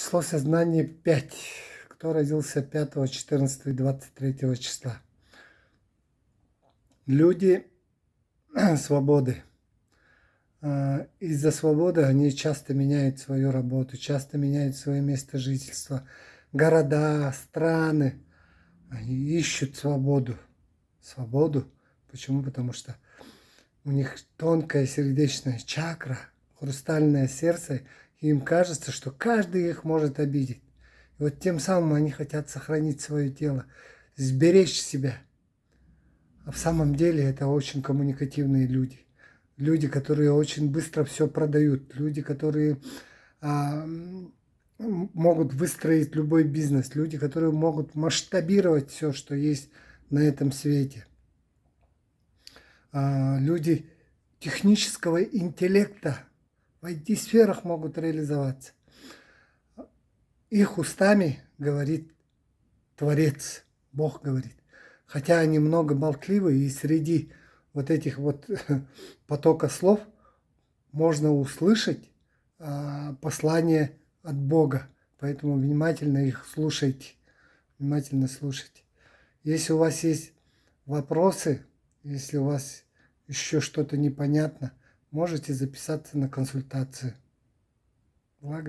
Число сознания 5. Кто родился 5, 14 и 23 числа? Люди свободы. Из-за свободы они часто меняют свою работу, часто меняют свое место жительства, города, страны. Они ищут свободу. Свободу. Почему? Потому что у них тонкая сердечная чакра, хрустальное сердце, и им кажется, что каждый их может обидеть. И вот тем самым они хотят сохранить свое тело, сберечь себя. А в самом деле это очень коммуникативные люди. Люди, которые очень быстро все продают. Люди, которые могут выстроить любой бизнес. Люди, которые могут масштабировать все, что есть на этом свете. Люди технического интеллекта в IT-сферах могут реализоваться. Их устами говорит Творец, Бог говорит. Хотя они много болтливы, и среди вот этих вот потока слов можно услышать послание от Бога. Поэтому внимательно их слушайте. Внимательно слушайте. Если у вас есть вопросы, если у вас еще что-то непонятно, можете записаться на консультацию. Благодарю.